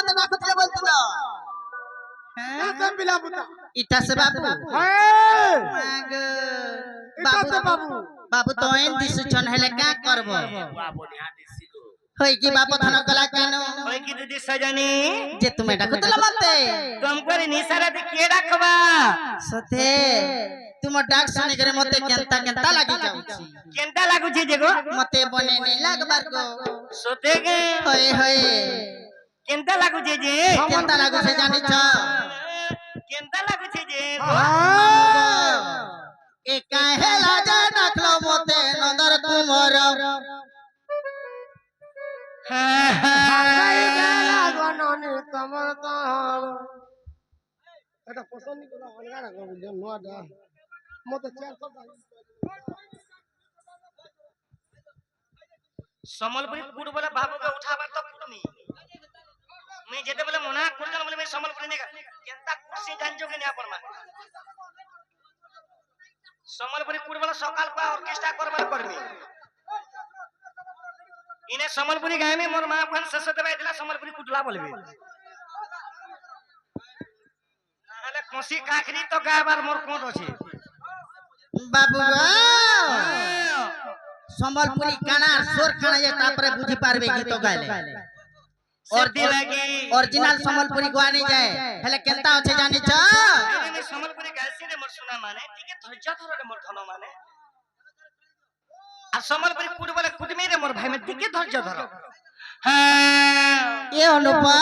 মতে ডাকুতলে বলছিল হ্যাঁ এটা বিলা পুতা ইটা সে বাবু হ্যাঁ মাগ এটা তো বাবু বাবু তো এন দিছুছন হেলে কা করব বাবু নিয়া দিছিল হই কি বাবু থানা গলা কেন ওই কি দিদি সজনী যে তুমি ডাকুতলে মতে तुमको निसारा दे के रखबा সতে तुम डाक सुने करे मते केंता केंता लागी जाउची केंता लागु छी जेगो मते बने नहीं लागबार गो सोते गे होय होय केंता लागु छी जे केंता लागु से जानि छ केंता लागु छी जे ए काहे लाजा नखलो मते नंदर कुमार হাই গেলা গননি তোমার কাল এটা পছন্দ করা অলগা রাখো বুঝছো নোয়াটা মতে 400 समलपुरी कुड बोला बाबू के उठाबर तो कुटमी मैं जेते बोले मना कुडल बोले मैं समलपुरी ने केंता कुर्सी जानजो के ने अपन मान समलपुरी कुड बोला सकाल को ऑर्केस्ट्रा करबार करमी इने समलपुरी गाय में मोर मां अपन सस दबाई दिला समलपुरी कुडला बोलबे नाले कोसी काखरी तो गायबार मोर कोट अछि बाबू गो संबलपुरी काना सोर खाना ये तापरे बुझी पारबे गीत गाले और लगी ओरिजिनल संबलपुरी गानी जाए हेले केंता होचे जानि छ मैं समलपुरी गायसी रे मोर सुना माने टिके धैर्य धर रे मोर धनो माने आ समलपुरी कुड बोले कुटमी रे मोर भाई में टिके धैर्य धर हां ए अनुपा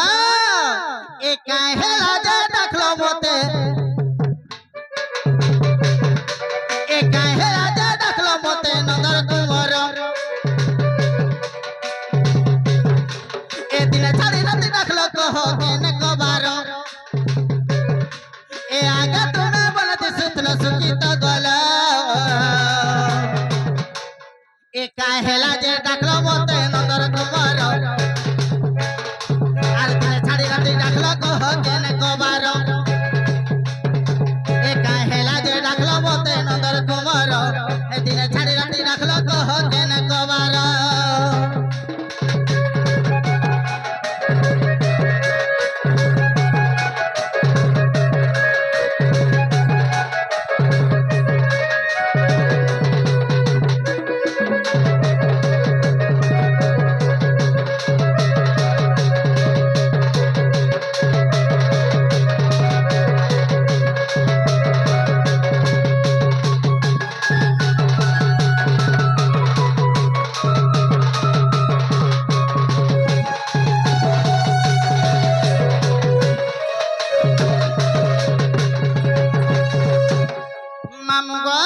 ए काहे लाजा देखलो मते ए काहे लाजा देखलो मते नंदर कुमार ए दिन छाड़ी रात देखलो कहो केन कबार ए आगा तोना बनते सुतल सुखित गला ए काहे लाजा देखलो मते नंदर कुमार आर दिन छाड़ी रात देखलो कहो केन कबार ए काहे लाजा देखलो मते नंदर कुमार ए दिन छाड़ी रात देखलो कहो केन कबार मामू गो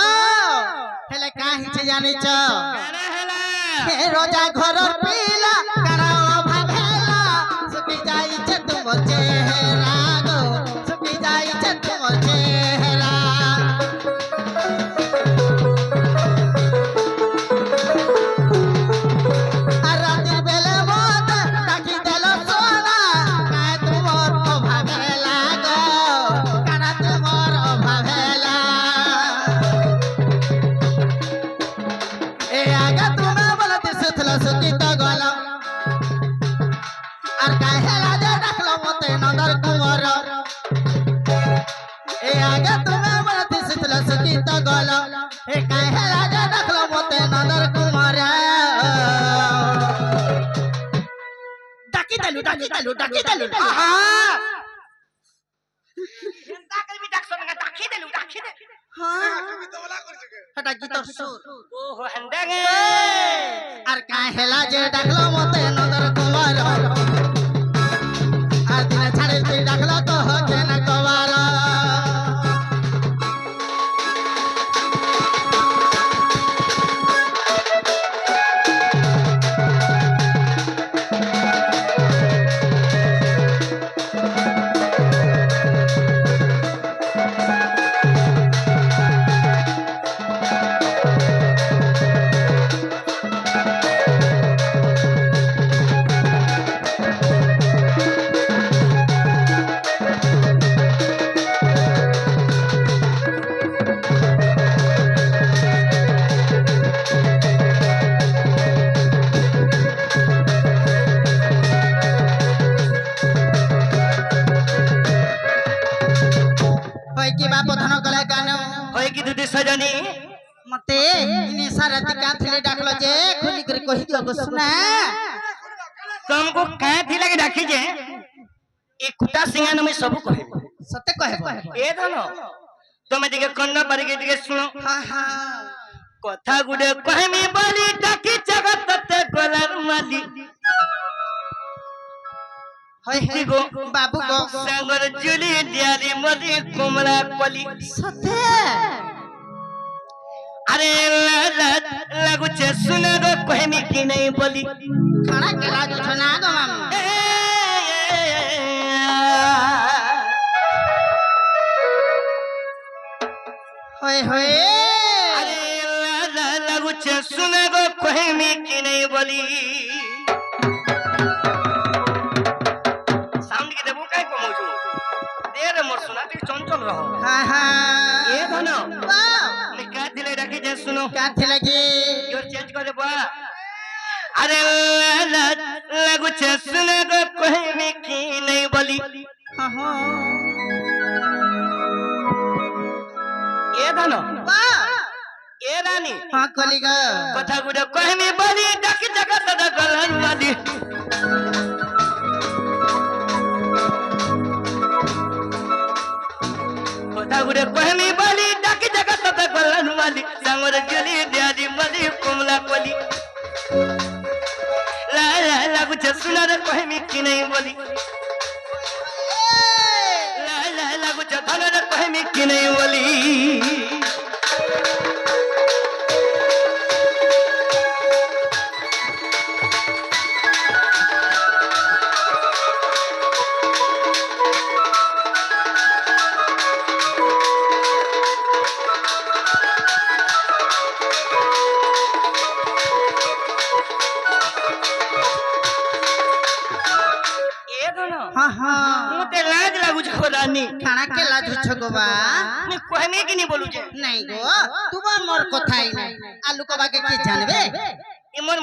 हेले काहे छे जानि छ काना हला हे रोजा घरर पीला कराओ भाभेला सुखी जाई छे तुम चेहरा गो सुखी जाई छे तुम चेहरा राती बेले मत डाकी देलो सोना काहे तुमर भाभेला गो काना तुमर भाभेला ए आगा तुमे बोलते सुथलो सुकित गला आर काहे लाजे डाकलो मते नंदर कुमार ए आगा तुमे बोलते सुथलो सुकित गला ए काहे लाजे डाकलो मते नंदर कुमार डाकी देलु आहा केंता करबी डाक संग डाकी देलु डाकी दे हां তুমি তো বলা করছ কে हटा गीतर सुर ओ हो हंडगे आर काहे लाजे डाकलो मते नंदर कुमार आर दिन छाड़े ते डाकलो तो हो केन कबार ଯିବା ପଥନ କଲେ କାନ होय कि दुदी सजनी मते इने सारा दिका थले डाकलो जे खुली कर कहि दियो गो सुना तुमको कहे थी लगे डाकी जे ए कुटा सिंगान में सब कहे सत्य कहबो ए धनो तुम दिके कन्न पर के दिके सुनो हां हां कथा गुडे कहमी बोली डाकी जगत ते गोलर माली होय हे गो बाबू गो सागर जुली दियाली मदी कोमला कली सत्य अरे लागू छे सुना गो कहमी की नहीं बोली खाना के लाजो छना गो मामा होय होय अरे लागू छे सुना गो कहमी की नहीं बोली साउंड के देबो काय को मौजू देर मोर सुना ते चंचल रहो हां हां ए धनो वाह मैं का दिले रखी जे सुनो क्या थे लगी योर चेंज कर देबो अरे लागू छे सुना गो कहमी की नहीं बोली हां हां ए धनो वाह ए रानी हां कलिगा कथा गुडे कहमी बोली डाकी जगत द गलन माली कथा गुडे कहमी बोली डाकी जगत द गलन माली सांगर जली दियाली मली कोमला कोली ला ला लागू छे सुना रे कहमी की नहीं बोली ला ला लागू छे धन रे कहमी की नहीं बोली हां हां मुते लाज लागू छो रानी खाना के लाजो छगो बा मैं कहमे की नहीं बोलू जे नहीं गो तू मोर कथाई नहीं आलू को बाके की जानबे ए मोर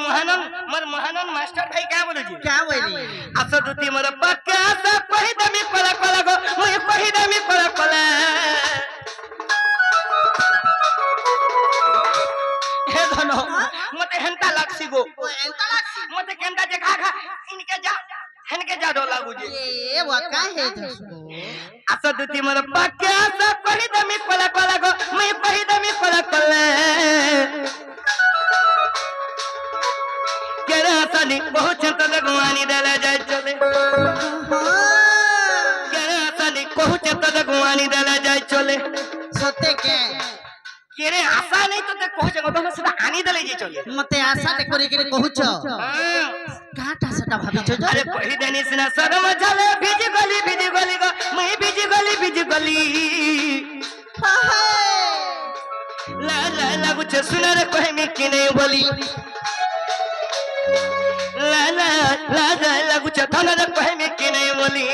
महानन मास्टर भाई क्या बोलू जी क्या बोली आसा दुती मोर पक्का आसा कहि दमी कोला कोला गो मैं कहि दमी कोला कोला हे धनो मते हंता लागसी गो ओ एंता लागसी मते केंदा जे खा इनके जा हनके जा डो लागू जी ए वा काहे जसको आसा दुती मोर पक्का आसा कहि दमी कोला कोला गो मैं कहि दमी कोला कोला केरा साली बहुत चंता लगवानी दला जाय चले केरा साली बहुत चंता लगवानी दला जाय चले सत्य के केरे आशा नहीं तो ते कह जगह तो सीधा आनी दले जे चले मते आशा ते करी के कहूछ काटा सटा भाबिछ जो अरे कहि देनी सिना शरम चले भिज गली गो मैं भिज गली ला ला लागू छे सुना रे कहमी की नहीं बोली ला ला ला लागू छे थाना रे कहमी की नहीं बोली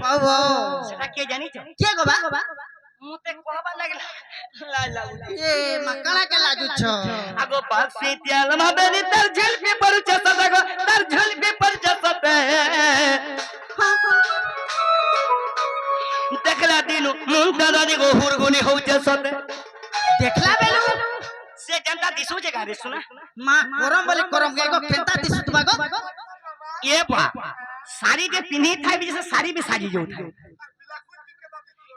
बाबू सेटा के जानी छ के गो बा मुते कहबा लागला ला ला ए मकड़ा के लाजू छ आगो बासी त्याल मा बेनी तर झिल पे पर जसा गो तर झिल पे पर जसा देखला दिनु मुंता दादी गो हुरगुनी हो जसा देखला बेलू से जनता दिसु जे गारे सुना मां करम बोली करम के गो केंता दिसु तुबा गो ये बा साड़ी जे पिन्ही थाई भी जैसे साड़ी भी साजी जो था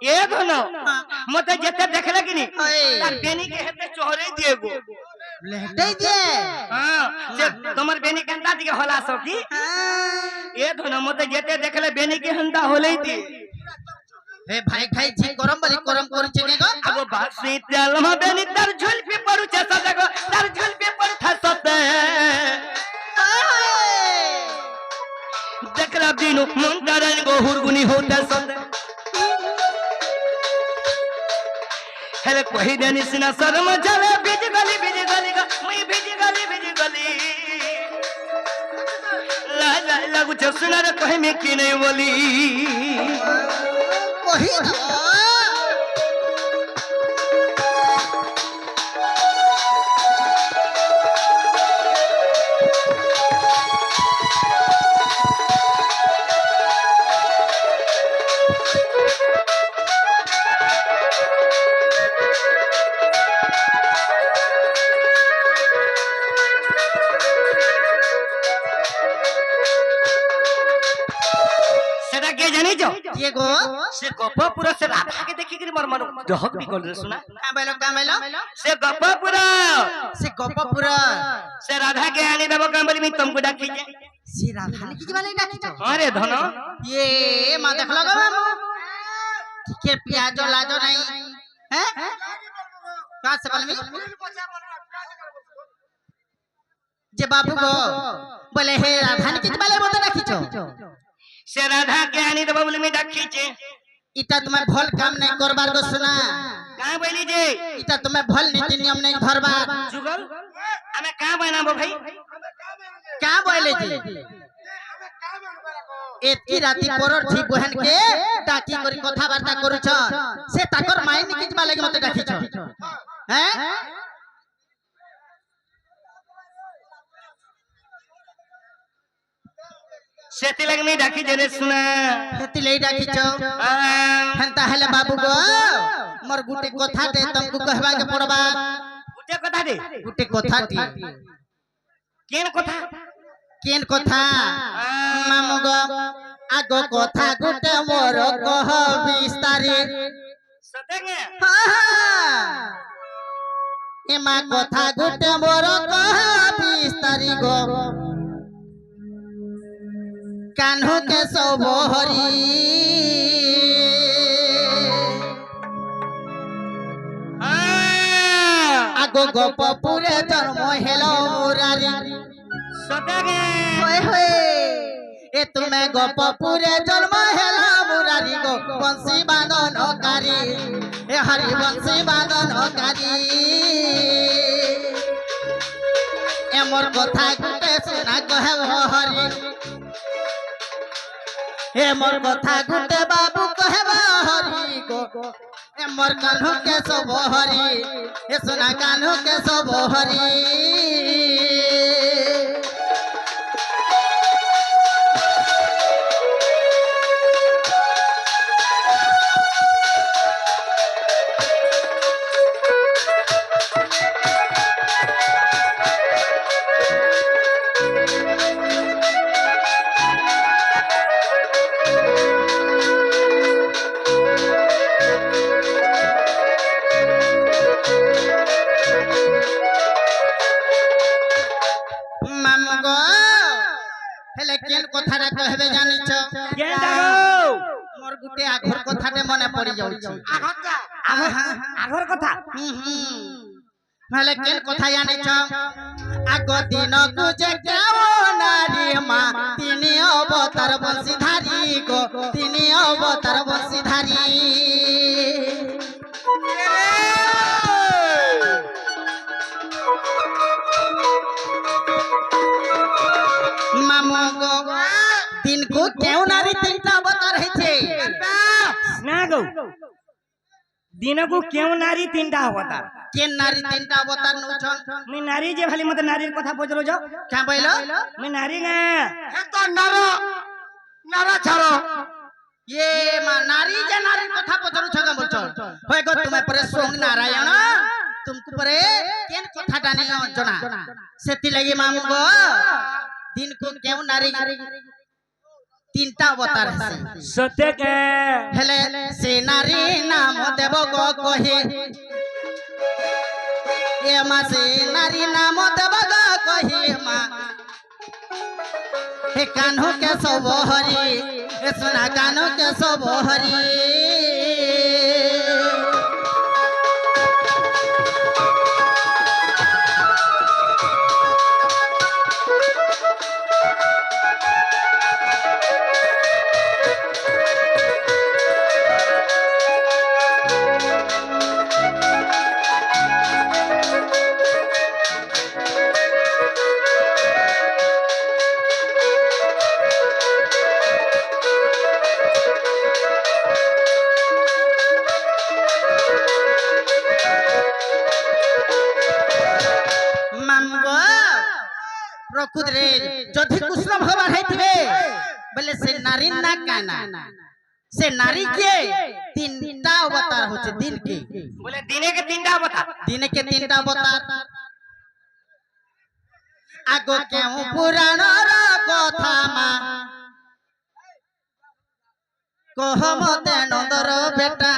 ये दोनों मते जते देखले कि नहीं तार बेनी के हेते चोहरे दिए गो लेहटे दे हां से तमर बेनी केंता दिए होला सब की ये दोनों मते जते देखले बेनी के हंदा होले दी हे भाई खाई जी करम बोली करम कर छे गो अब बासी त्याल मा बेनी तर झुलफी पड़ू छ सजगो तर झुलफी पड़ था सते देखला दिनु मुंतारन गो हुरगुनी होता सते हेले कहि देनी सिना शर्म चले बिज गली गो मैं बिज गली ला ला लागू पूछो सुना रे कहीं में की नहीं बोली कही ना সেটা কে জানি তো ये गो সে গপপুর সে রাধাকে দেখি কি মর মর দহক বি করল শুনা का बेलो সে গপপুর से गपपुरा সে রাধাকে আনি দেব কাম বলি আমি তুমको ডাকি যে से राधा ने की वाले डाकी तो আরে ধন ये मां देख लो गो ठीक है प्याजो लाजो नहीं हैं कहां से बोलमी जे बाबू गो बोले हे राधा ने की वाले मत डाकी छो সে রাধাকে আনি দেব বলি আমি ডাকি যে इटा तुम्हें भल काम नहीं करबार गो सुना কা বলি যে इटा तुम्हें भल नीति नियम नहीं धरबार যুগল আমি কা বানাবো ভাই क्या बोले जी एतकी राती परर थी बहन के डाकी करी कथा वार्ता करूछ से ताकर माइन किजबा लागि मते डाकी छ हैं সেতি লাগি আমি ডাকি যে রে শুনা हेती लई डाकी छ हंता हेले बाबू गो मोर गुटे कथा ते तुमको कहबा के पड़बा গুটে কথা দে गुटे कथा ती কেন কথা केन कथा मामू गो आगो कथा गुटे मोर कह विस्तारी সতেঙ্গে एमा कथा गुटे मोर कह विस्तारी गो कान्हो के सबहरी आगो गपपुरे जन्म हेलो मुरारी সতেঙ্গে होय होय ए तुमे गपपुरे जन्म हेलो मुरारी गो बंसी बांधन कारी ए हरि बंसी बांधन कारी ए मोर कथा गुटे सुना कहे हरि ए मोर कथा गुटे बाबू कहबा हरि गो ए मोर कान्हो के सब हरि ए सुना कान्हो के सब हरि मामू गो हेले केन कथाटा कहबे जानि छ কেন ডাগো मोर गुटे आघर कथाटे मने पड़ी जाउछि আগরটা আগর কথা हेले केन कथा जानि छ आगो दिन को जे केओ नारी मा तिनी अवतार बंशीधारी गो तिनी अवतार बंशीधारी मामू गो दिन को केओ नारी तीनटा अवतार है छे না গো দিনকু কেউ নারী তিনটা অবতার केन नारी तीनटा अवतार नु छन मी नारी যে খালি মতে নারীর কথা পচলো যাও क्या बोलो मी नारी गा এ তো নারা নারা ছাড়ো ये मा नारी जे नारी कथा पचरु छगा बोलछ होय गो तुमे परे सोंग नारायण तुमको परे केन कथा डानी जना सेति लागि मामू गो दिन को केउ नारी तीनटा अवतार है সত্য কে हेले से नारी नाम देव गो कहे ए मा से नारी नाम देव गो कहे मा हे कान्हो के सब हरि ए सुना कान्हो के सब हरि প্রকৃতরে যদি কৃষ্ণ ভগবান হইতিবে বলে সে নারী না কানা সে নারী কে তিনটা অবতার হচ্ছে দিন কে बोले दिने के तीन अवतार দিনে কে তিনটা অবতার আগ কেউ পুরাণর কথা মা কহ মতে নন্দর বেটা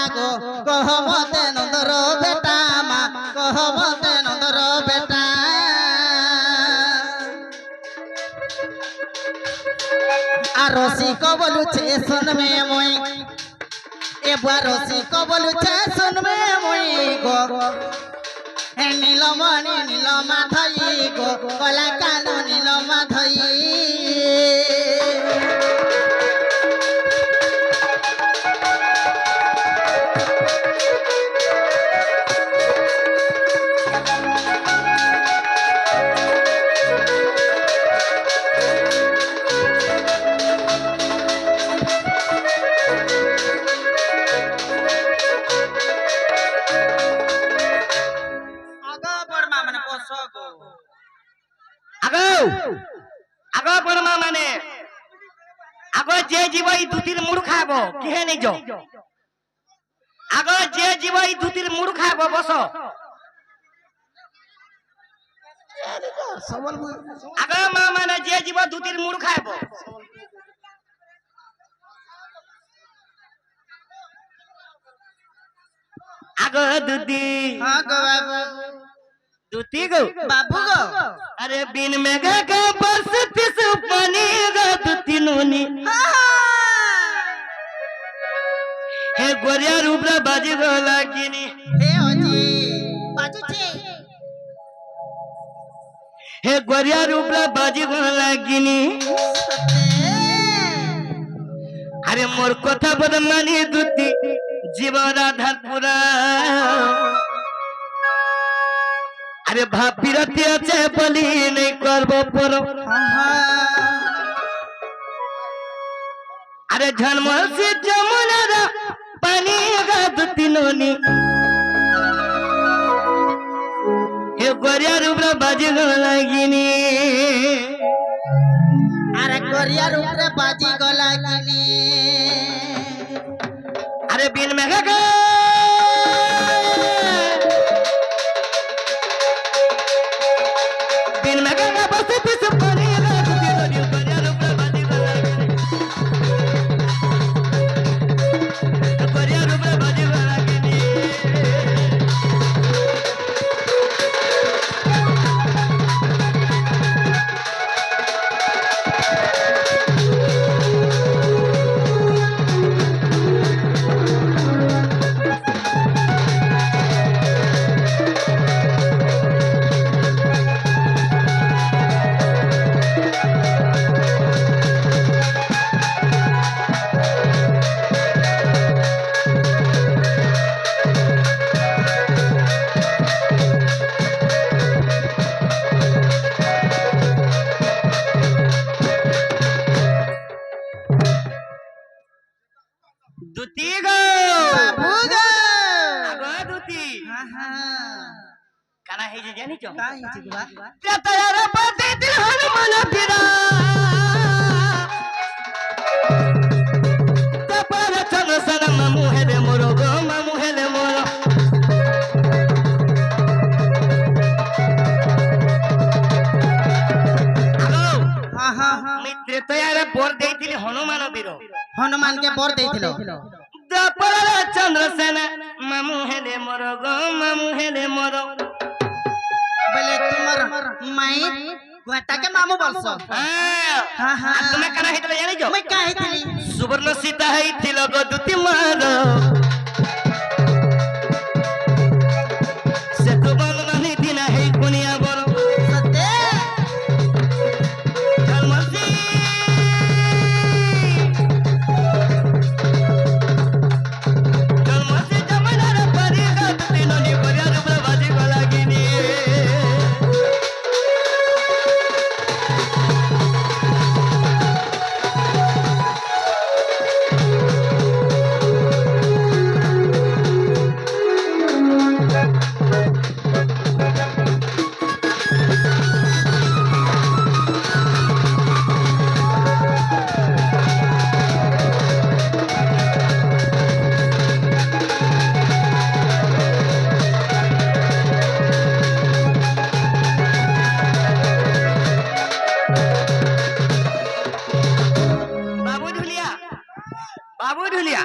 আগো কহ মতে নন্দর বেটা মা কহ মতে নন্দর বেটা আর রসিক বলুছে শুনবে মই এবার রসিক বলুছে শুনবে মই গো হে নীলমণি নীলমাধই গো কলা কালো নীলমাধই আগো আগো বর্মা মানে আগো যে জীব এই দুটির মুড় খাবো কিহে নিজ আগো যে জীব এই দুটির মুড় খাবো বস আগো মা মানে যে জীব দুটির মুড় খাবো আগো দুটি আগো বাবু দুটি গো বাবু গো अरे बिन में गा बस तिस पानी गा दुती नोनी हे गोरिया रूपरा बाजी गो लागिनी হে অজি বাজুছে हे गोरिया रूपरा बाजी गो लागिनी अरे मोर कथा बदमानी दुती जीवन आधार पूरा अरे भापीरती আছে বলি নেই করব পর अरे झलमल से जमुना पानी गाद तिनोनी हे गोरिया रूपरा बाजी लागिनी আরে গরিয়ার উপরে বাজি গলা কিনি अरे बिन में गा बिन में गा बस पिस पानी गाद तिनोनी गोरिया रूपरा बाजी लागिनी गोरिया रूपरा बाजी लागिनी দুতি গো বাবু গো আগো দুতি আহা কানা হেই যে জানি তো কাই হইছে গো বা তেতার পাতে দিল হনুমান পিরা তপর চল সনম মুহেলে মোর গো মুহেলে মোর আগো আহা মিত্র তয়ারে বর দেইতিলি হনুমান বীর হনুমান কে বর দেইছিল তপর চন্দ্রসেন মামু হেলে মোর গো মামু হেলে মোর বলে তোমার মাই গোটাকে মামু বলছো হ্যাঁ আর তুমি কানা হেইতলে জানি তো মই কাই হইছিলি সুবর্ণ সীতা হইছিল গো দুতি মার সে তো বলবানি দিনা হেই কুনিয়া বড় সতে জলমসি জলমসি জমনার পরি গো দুতি ননি পরিয়া রূপে বাজি গলাগিনি বাবু ঢুলিয়া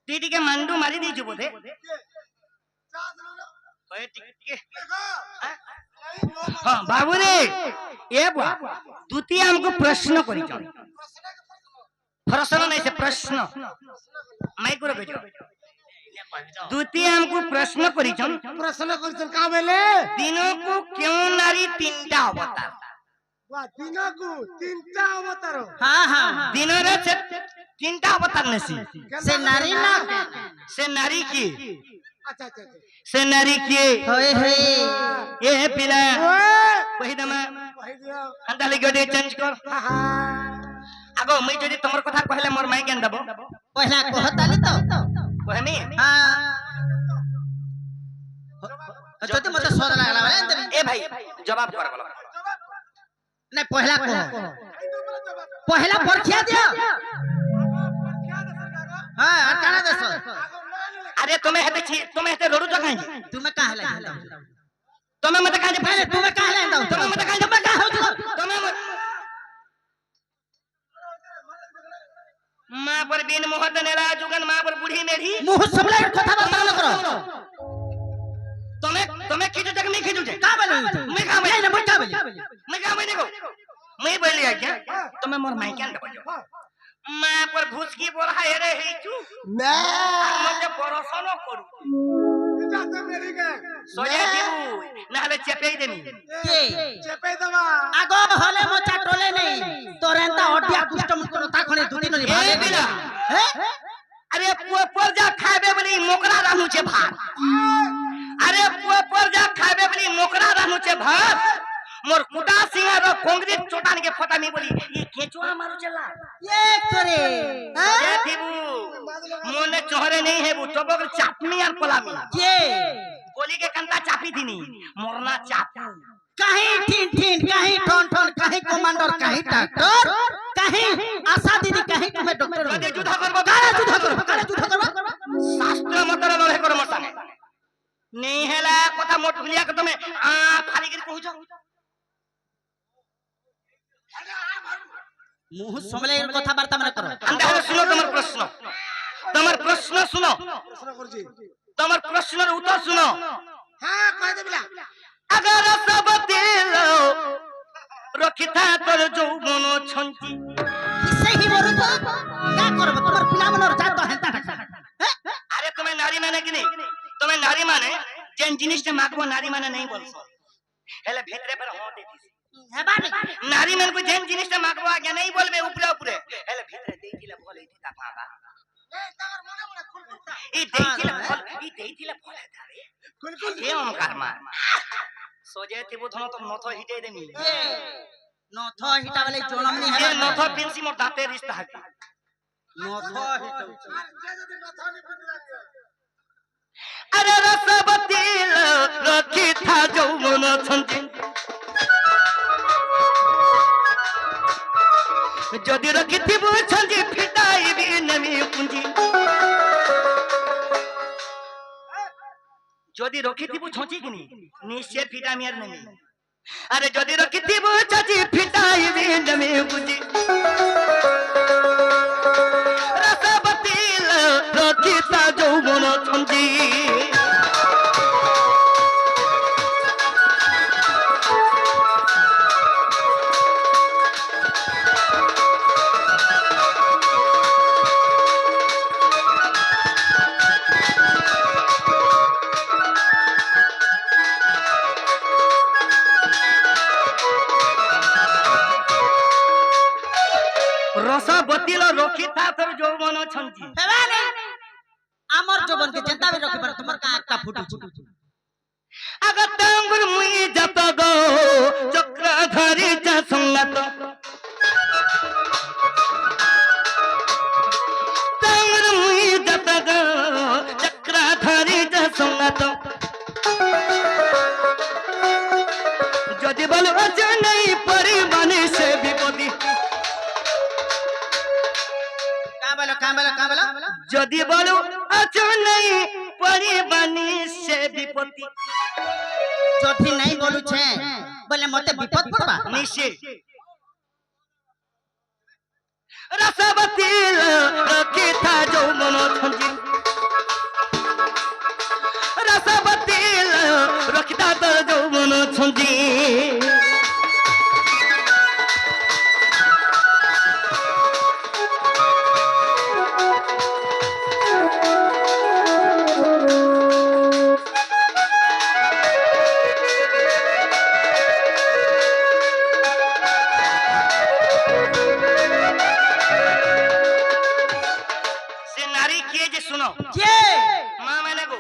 তুই টিকে মান্ডু মারি দিয়েଛୁ ବୋଧେ हाँ बाबू रे ए बुआ तुती हमको प्रश्न करी चल प्रश्न नहीं से प्रश्न मैं करो के तुती हमको प्रश्न करी चल प्रश्न करछन का बेले दिनों को क्यों नारी तीनटा अवतार वा दिनकू तीनटा अवतार हाँ हाँ दिनों रे से तीनटा अवतार नसी से नारी ना से नारी की अच्छा अच्छा से नारी की होए होए ये पिला ओए वही दमा कहि दियो अंदा लगे दे चेंज कर हा आगो मैं जदी तमर कथा कहले मोर माई केन दबो पहला कहताली तो कहनी हाँ যদি মতে সদ লাগলা বলে এন্তরি ए भाई जवाब कर बोलो না পহলা কহ পহলা পরখিয়া দিও হ্যাঁ আর কানা দেছ अरे तुम्हें हेते रोडू जगह তুমি কাহে লাগা तुम्हें मत कहां पहले तुम्हें काहे लागा तुम्हें मत कहां तुम्हें काहे होत तुम्हें मां पर बिन मोहत नेला जुगन मां पर बूढ़ी मेरी मुंह सबला কথা বার্তা না করো तुम्हें खींचो जग मैं खींचो का बोले मैं कहां नहीं ना बता बोले मैं कहां मैं देखो मैं बोली है क्या तुम्हें मोर माई क्या दबो मां पर भूस की बोला है रे हेचू ना मुझे भरोसा न करू এটা তো মেরি গে सोया जीबू नाले चेपे देनी के চেপে দেবা আগো হলে মোচা টলে নেই তোরেন্তা অডিয়া কুষ্ট মুক্ত তাখনে দুদিন নি ভাগে बिना हैं अरे पर जा खाबे बली मोकरा रानू छे भात अरे पर जा खाबे बली मोकरा रानू छे भात मोर कुटा सिंगार कांग्रेस चोटान के फटामी बोली ये केचुआ मारू चला ये करे ये थीबू मोने चोहरे नहीं है वो टबक चापनी और पलामी ये गोली के कंता चापी थी नहीं मोरना चापू कहीं ठीन ठीन कहीं ठोन ठोन कहीं कमांडर कहीं डॉक्टर कहीं आशा दीदी कहीं तुम्हें डॉक्टर যদি যুদ্ধ করব काला जुधा करो काला जुधा करो शास्त्र मतरे लड़े कर मसाने नहीं हैला কথা মোট ভুলিয়া के তুমি খালি করে কହୁছ मुंह समले কথা বার্তা মানে করো अंदर सुनो তোমার প্রশ্ন শুনো প্রশ্ন করছি তোমার প্রশ্নের উত্তর শুনো হ্যাঁ কই দেবিলা अगर सब दिल रखिता तोर যৌবন ছঞ্চি किसे ही बोलू तो क्या करब तुम्हार पिला मनर जात हेंता ढका अरे तुम्हें नारी माने कि नहीं तुम्हें नारी माने जेन जिनिसटे मागबो नारी माने नहीं बोलसो हेले भीतरे पर हो देती हेबा नारी मन को जेन जिनिसटे मागबो आगे नहीं बोलबे ऊपरे ऊपरे हेले भीतरे देइतिले बोले दिता पागा এই তোমার মনে মনে খুলকুলটা ई देइतिले बोले धारे খুলকুল ये ओमकार मार सोजे थे बुधनो तो नथो हिटे देनी ये नो थो हिटा वाले जोनम नहीं ये है नथो पिंसी मोर दाते रिश्ता है नो थो हिटा আর যে যদি মাথা নি পিটি লাগে अरे रसवती रखी था যৌবন ছঞ্চি যদি রখিথিবু ছঞ্চি ফিটাইবি নেমি পুঞ্জি যদি রখিথিবু ছঞ্চি কিনি নিশ্চয় ফিটামি আর নেমি अरे যদি রখিথিবু ছঞ্চি ফিটাইবি নেমি পুঞ্জি रसवती रखी था যৌবন ছঞ্চি रसवती रखिता तोर যৌবন ছঞ্চি हेबा नहीं আমার জীবন के चिंता भी रखे पर तुम्हार का একটা फुटू अगर टांगुर मुई जत गो चक्रधारी जा संगत टांगुर मुई जत गो चक्रधारी जा संगत যদি বলো যে নেই পরিমাণে সে বিপদি का बोलो যদি বলো আছো নেই পরিমাণে সে বিপত্তি যদি नहीं बोलू छे बोले मते विपद पड़बा निश्चय रसवती रखिता যৌবন ছঞ্জি रसवती रखिता তোর যৌবন ছঞ্জি से नारी किए जे सुनो কে মা মানে গো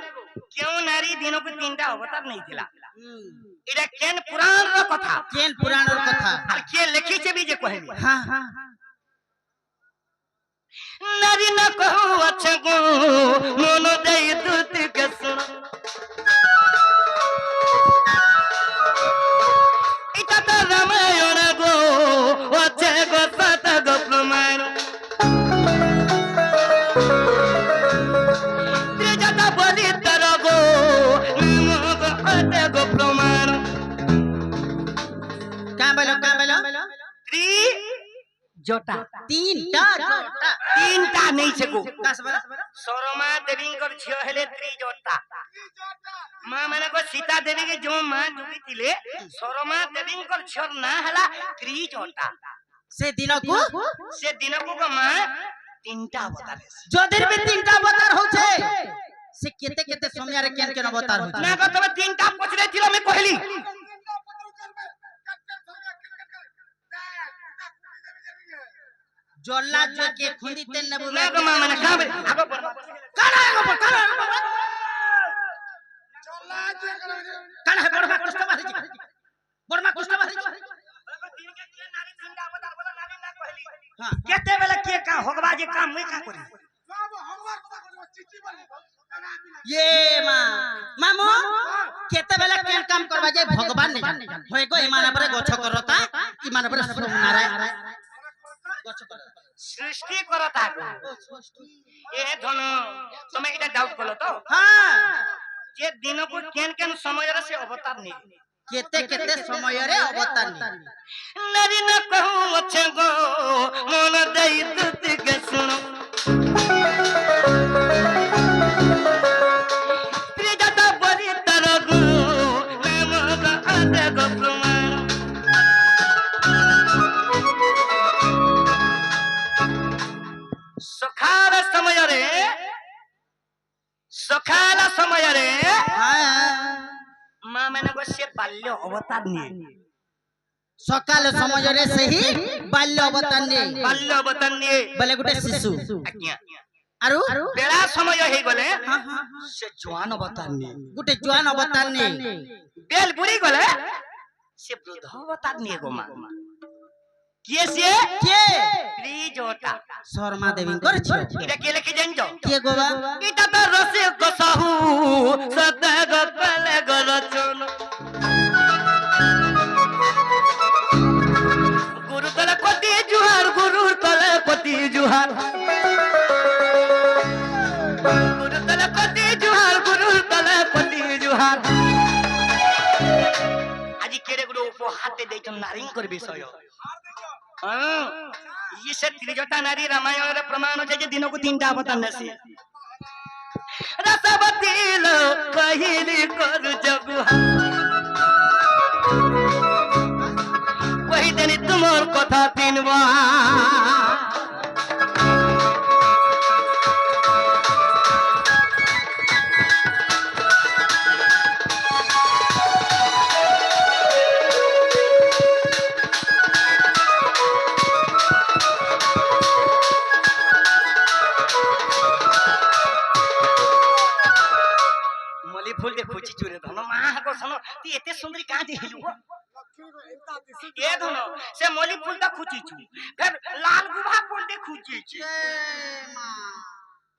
কেউ নারী দিনକୁ তিনটা অবতার নেইଥିଲା এটা কেন পুরাণର কথা কেন পুরাণর কথা আর কে লিখিছে বি যে কহেবি হ্যাঁ হ্যাঁ নারী না কহু আছে গো মন দেই দুত কে শুন এটা তো রামায়ণ গো আছে গো সত গো প্রমাণ ত্রিজটা বলি তর গো নাম গো আছে গো প্রমাণ কা বলো ত্রি জটা তিনটা জটা তিনটা নেই છે গো কাস বলো সরমা দেবীঙ্কর ঝিও হেলে ত্রিজটা মা মানে গো সীতা দেবী কে जो মা জুগি ଥିଲେ সরমা দেবীঙ্কর ঝিওর না হেলা ত্রিজটা সে দিনকু সে দিনকু গো মা তিনটা অবতার আছে যদির বি তিনটা অবতার হচ্ছে সে কেতে কেতে সময়ারে কেন কেন অবতার হচ্ছে না গো তবে তিনটা পছরে ছিল আমি কইলি জল্লা জকে খুঁদি তেল নেবু না গো মা মানে কাবে আগো বল কানা চলা যে করে কানা হে বড়মা কষ্ট মারিছি বড়মা কষ্ট মারিছি হ্যাঁ কেতে বেলা কে কা হগবা যে কাম মুই কা করি সব হওয়ার কথা কইব চিঠি বলি ये मां मामू केते बेला केन काम करबा जे भगवान ने जाने होय गो इमान परे गछ करता इमान परे नारायण गछ करता সৃষ্টি করতা গো এ ধন তুমি এটা ডাউট করলো তো हां যে দিনকু কেন কেন সময়ের সে অবতার নেই केते केते समय रे अवतार ने নারী না কহু আছে গো মন দেই দুত কে শুনো ত্রিজটা বলি তর গো নাম গো আছে গো প্রমাণ সকাল সমୟରେ हां মা মানে গো সে বাল্য অবতার নিয়ে सकाल समय रे सही बाल्य अवतार ने বাল্য অবতার নিয়ে बोले गुटे शिशु আজ্ঞা आरु বেলা সময় হই গলে हां हां সে জওয়ান অবতার নিয়ে गुटे जवान अवतार ने বেল বুড়ি গলে সে বৃদ্ধ অবতার নিয়ে গো মা কিয়ে সে के ত্রিজটা शर्मा देवी कर छियो এটা কে লিখে জানছো के गोबा এটা তো রসে কসাহু সতে গলে গরচন গুরু তলে পতি জুহার গুরু তলে পতি জুহার গুরু তলে পতি জুহার গুরু তলে পতি জুহার আজি কেড়ে গুলো উপহাতে দেইছন নারীঙ্কর বিষয় হ্যাঁ ये से त्रिजटा नारी रामायण रे प्रमाण है जे दिनको तीनटा अवतार नसी रसवती लो पहिली कर जगु कहि देनी तुमर कथा तीनवा मली फूल के खुची चुरे धन मां को सुनो ती एते सुंदरी का जे हेलु ए धन से मली फूल ता खुची छु फिर लाल गुभा फूल दे खुची छु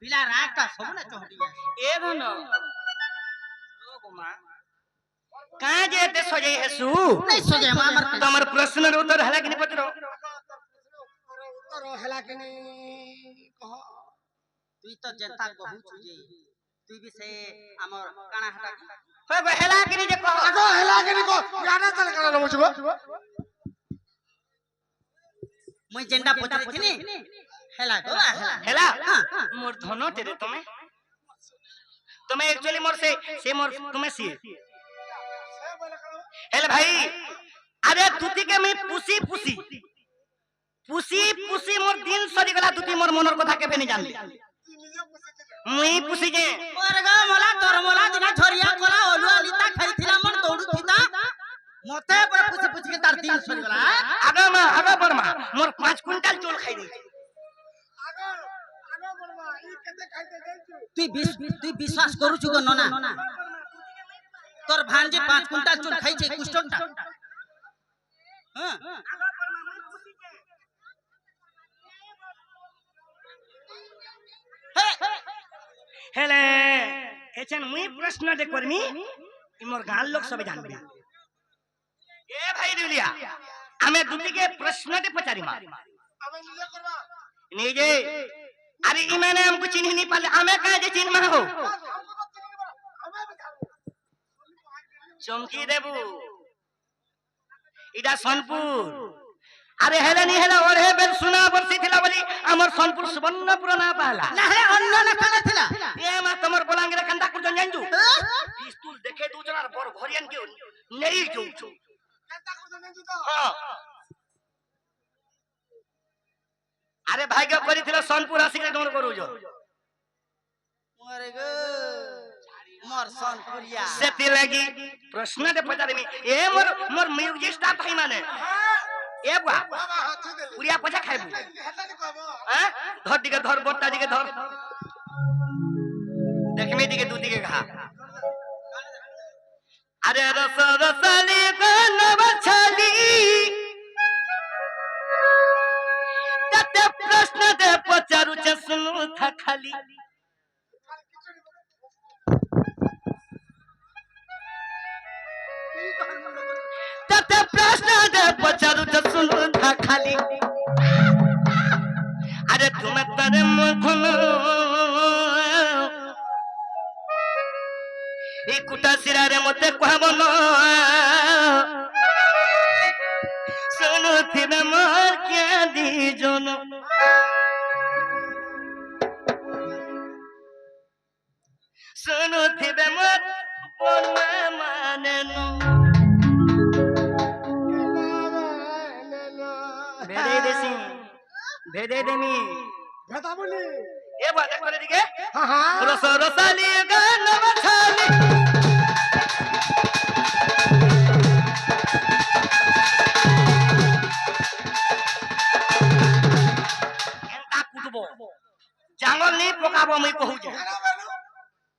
पिला राका सब ना चोहडी ए धन रोगो मां का जे एते सजे हेसु नहीं सोजे मां मर तमर प्रश्न रो उत्तर हला कि नहीं पचरो उत्तर हेला के नहीं कह तू तो जनता कहू छुजे तू भी से हमर काना हटा होय गो हला कि नहीं जे कह आगो हेला के नहीं कह गाना चल कर मुझको मुई जेंडा पचारिथिनी हेला गो हेला मोर धनो तेरे तुम्हें एक्चुअली मोर से मोर तुम्हें सी हेले भाई अरे तुती के मैं पुसी पुसी पुसी पुसी मोर दिन सरी गला तुती मोर मनर कथा केबे नहीं जानली मुई पुसी जे और गा मोला तोर मोला दिना झरिया कोला ओलु अलिता खरीथिला मन दौड़ू थिता मते पर पुसी पुसी के तार दिन सरी गला आगा बरमा मोर 5 क्विंटल चोल खाई दी आगे बोलबा ई केते खाइते देछु तुई विश्वास करू छु गो नना तोर भांजे 5 क्विंटल चोल खाई छे कुष्टनटा हां हेले एचन मुई प्रश्न दे करमी ई मोर गाल लोग सब जानबे ए भाई दुलिया हमें दुती के प्रश्न दे पचारी मार हमें निजे करबा निजे अरे ई मैंने हमको चिन्ह नहीं पाले हमें कहे जे चिन्ह में हो हमको तो चिन्ह बा हमें भी जानो चमकी देबू इडा सोनपुर अरे हेले नहीं हेला और हे बेल सुना बरसी थिला बोली हमर सोनपुर सुवर्णपुर ना पाला ना हे अन्य ना कने थिला ए मा तमर बोलांगे कंदा कुर जन जानजू पिस्तूल देखे दू जनार बर भरियन के नहीं जो छु केता को देछु तो हां अरे भाग्य करी थिला सोनपुर आसी के डोर करू जो मोरे गो मोर सोनपुरिया सेती लगी प्रश्न दे पचारे में ए मोर म्यूजिक स्टार भाई माने ए बुआ बाबा हाथ दे पुरिया पचा खाइबू हेता नि कहबो हैं धर दिके धर बोटा दिके धर देखमे दिके दू दिके खा अरे रस रसली गनव छली तते प्रश्न दे पचारू छ सुनु था खाली तते प्रश्न दे पचारू छ सुनु था खाली अरे तुम्हें तारे मुखन ए कुटा सिरारे मते कहब न सुनु थिबे मोर के दी जन सुनु थिबे मोर बन माने नु भेदे देसी भेदे देमी भेता बोली ए बात करे दिके हां हां रस रसाली गनव छाली एंता कुटबो जांगल नहीं पकाबो मैं कहू जे केना बेलु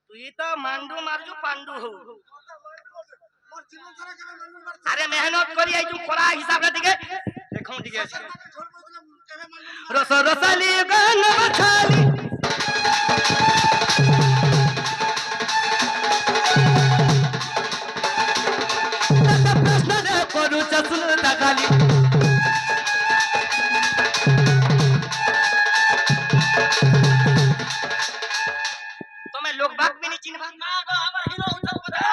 तू तो मांडू मारजू पांडू हो मोर जीवन सारा केना मन मार अरे मेहनत करी आई तू परा हिसाब रे दिके देखौ दिके छोड़ बोले केवे मन रस रसाली गनव छाली प्रश्न दे करू चसुन दगाली तुम्हें लोग बात भी नहीं चिन्ह ना गो हमर हीरो उठल पता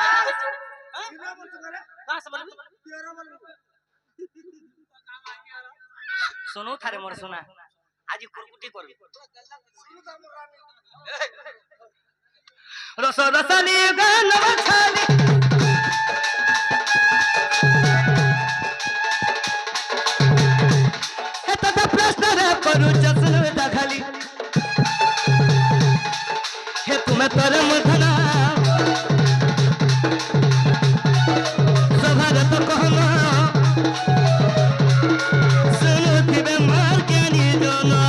बिना बोल करे कहां से बोलबी तेरा बोल सुनो थारे मोर सुना आज कुरकुटी करबी सुनु तो मोर रानी रस रसाली गनव छाली तथा प्रश्न रे करू चसुन दगाली हे तुम्हें तोरे मुधना सभार तो कहना सुनु थिबे मार ज्ञानी जना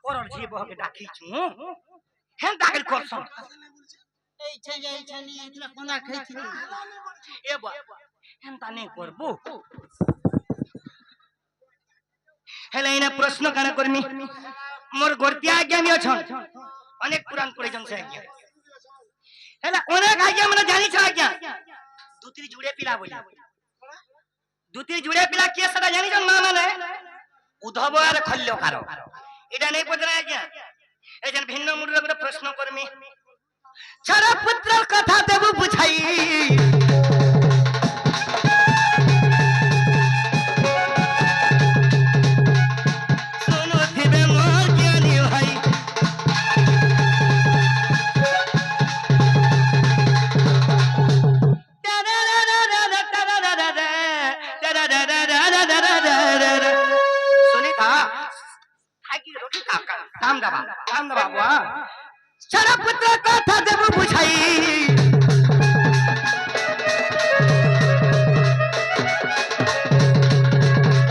और जी बहके डाकी छु हेन दागल करसन এই ছেলে এই ছেলে এগুলা কোনা খাইছি ए बा हेन ता नहीं करबो हेले इना प्रश्न काना करमी मोर गोरतिया आज्ञा मी अछन अनेक पुराण परिजन से आज्ञा हेला अनेक आज्ञा मने जानी छ आज्ञा दुती जुड़े पिला बोली दुती जुड़े पिला के सदा जानी जन मा माने उद्धव आर खल्यकार एटा नहीं पदरा आज्ञा एजन भिन्न मुद्रा गोटे प्रश्न करमी छारा पुत्र कथा देबु बुझाई काम दबा बुआ छारा पुत्र कथा देबु बुझाई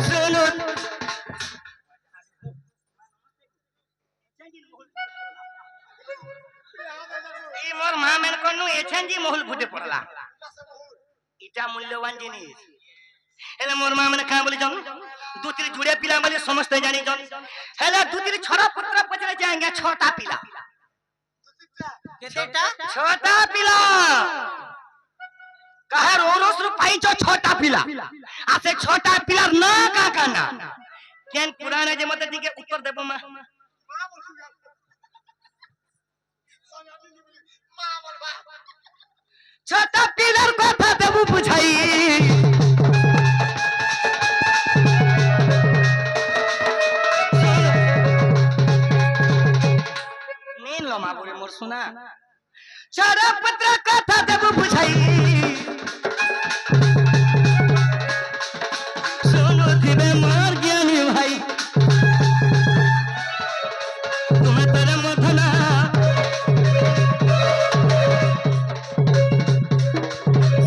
सुनो ई मोर मां मेन कोनु एछन जी मोहल फुटे पड़ला इटा मूल्यवान जिनिस हेले मोर मां मेन का बोली जन दूसरी जुड़े पिला बोले समस्त जानी जन हेले दूसरी छोरा पुत्र पचले जाएंगे छोटा पिला কেতেটা छोटा पिला कहे रोरोस रु पाई जो छोटा पिला आसे छोटा पिला ना का काना केन पुराने जे मते दिके उत्तर देबो मा छोटा पिलर कथा देबु बुझाई नीन लो मा बोले मोर सुना छोरा पुत्र कथा देबु बुझाई सुनो दिबे मोर ज्ञानी भाई तुम्हें तेरे मथना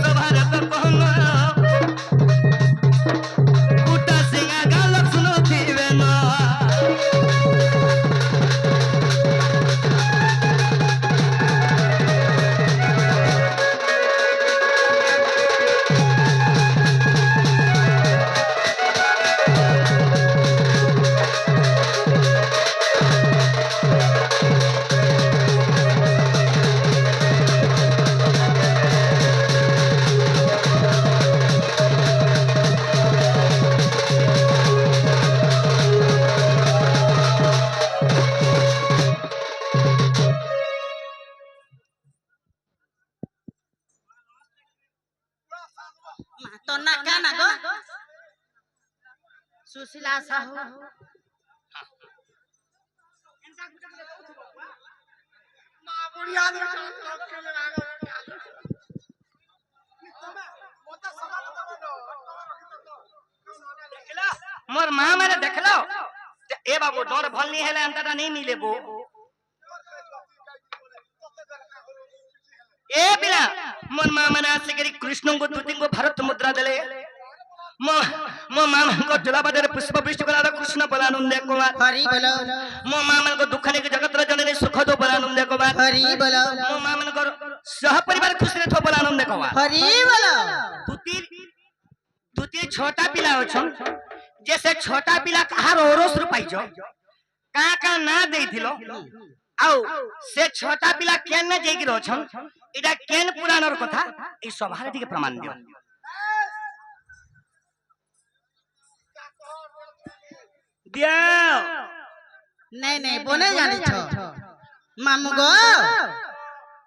सभारे तो कहना कुटा सिंगा गालक सुनो दिबे ना তো না কানা গো সুশীলা সাহু মা বুড়িয়া নে কেলে না মোটা সকাল তো देखला मोर मां माने देखलो ए बाबू डर भल नहीं हेले अंतटा नहीं मिलेबो ए बिना मोर मां माने आसे करी कृष्ण को दूती को भारत मुद्रा देले मो मां मन को जलाबदरे पुष्प वृष्टि कला कृष्ण बलानंद को হরি বলো मो मां मन को दुख ने जगत रे जननी सुख दो बलानंद को হরি বলো मो मां मन को सह परिवार खुशी रे थो बलानंद को হরি বলো दूती छोटा पिला अछन जैसे छोटा पिला कहार ओरोस रु पाइजो का ना देथिलो आउ से छोटा पिला केन न जेकी रोछन इडा केन पुराणर कथा ई सभारे दिके प्रमाण दियो दियो नहीं नहीं बोले जानी छो मामू गो